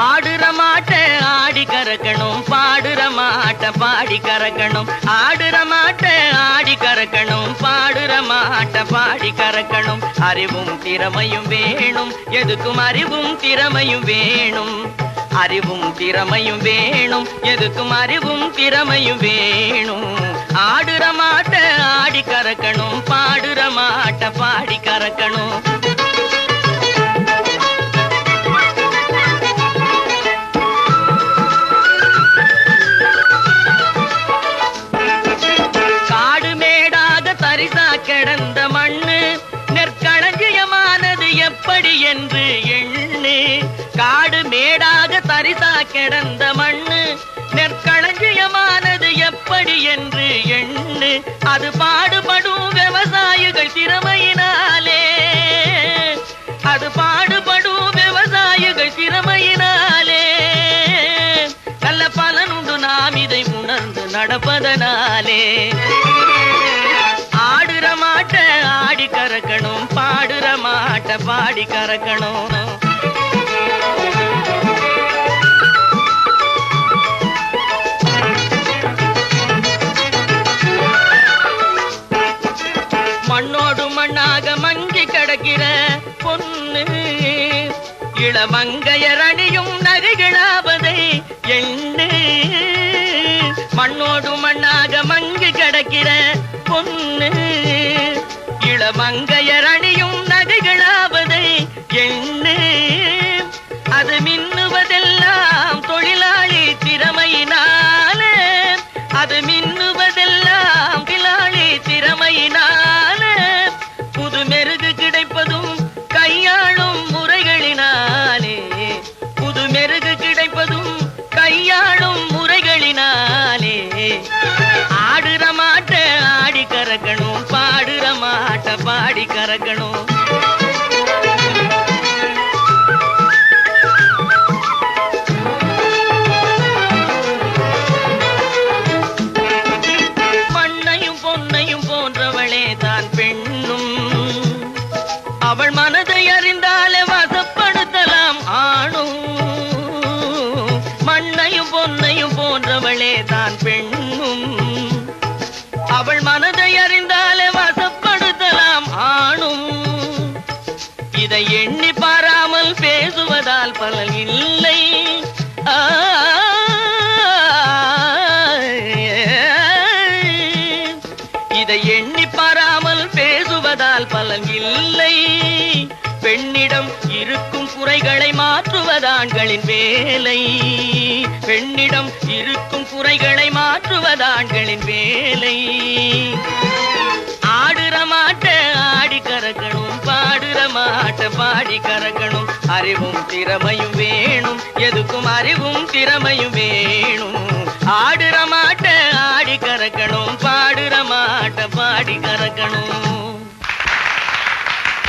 ஆடுற மாட்ட ஆடி கறக்கணும், பாடுற மாட்ட பாடி கறக்கணும். ஆடுற மாட்ட ஆடி கறக்கணும், பாடுற மாட்ட பாடி கறக்கணும். அறிவும் திறமையும் வேணும், எதுக்கும் அறிவும் திறமையும் வேணும். அறிவும் திறமையும் வேணும், எதுக்கும் அறிவும் திறமையும் வேணும். ஆடுற மாட்ட ஆடி கறக்கணும், பாடுற மாட்ட பாடி கறக்கணும். கிடந்த மண்ணு நெற்களஞ்சியமானது எப்படி என்று எண்ணு. காடு மேடாக தரிசா கிடந்த மண்ணு நெற்களஞ்சியமானது எப்படி என்று எண்ணு. அது பாடுபடும் விவசாயிகள் திறமையினாலே, அது பாடுபடும் விவசாயிகள் திறமையினாலே. நல்ல பலனுண்டு நாம் இதை உணர்ந்து நடப்பதனாலே. ஆடுற மாட்ட ஆடி கறக்கணும், பாடுற மாட்ட பாடி கறக்கணும். மண்ணோடு மண்ணாக மங்கி கிடக்கிற பொண்ணு இளமங்கையர் அணியும் நகைகளாவதை எண்ணு. மண்ணோடு மண்ணாக மங்கி கிடக்கிற பொண்ணு இளமங்கையர் அணியும் நகைகளாவதை எண்ணு. அது மின்னுவதெல்லாம் தொழிலாளி திறமையினாலே, அது மின்னுவதெல்லாம் தொழிலாளி திறமையினாலே. புது மெருகு கிடைப்பதும் கையாளும் முறைகளினாலே, புது மெருகு கிடைப்பதும் கையாளும் முறைகளினாலே. ஆடுற மாட்ட ஆடி கறக்கணும், பாடுற மாட்ட பாடி கறக்கணும். மண்ணையும் பொன்னையும் போன்றவளே தான் பெண்ணும், அவள் மனதை அறிந்தாலே வசப்படுத்தலாம் ஆணும். மண்ணையும் பொன்னையும் போன்றவளே தான் பெண்ணும், அவள் மனதை அறிந்தாலே வசப்படுத்தலாம் ஆணும். இதை எண்ணி பாராமல் பேசுவதால் பலன் இல்லை. இதை எண்ணி பாராமல் பேசுவதால் பலன் இல்லை. பெண்ணிடம் இருக்கும் குறைகளை மாற்றுவதாண்களின் வேலை. பெண்ணிடம் இருக்கும் குறைகளை மாற்றுவதாண்களின் வேலை. ஆடுற மாட்ட ஆடி கறக்கணும், பாடுற மாட்ட பாடி கறக்கணும். அறிவும் திறமையும் வேணும், எதுக்கும் அறிவும் திறமையும் வேணும். ஆடுற மாட்ட ஆடி கறக்கணும், பாடுற மாட்ட பாடி கறக்கணும்.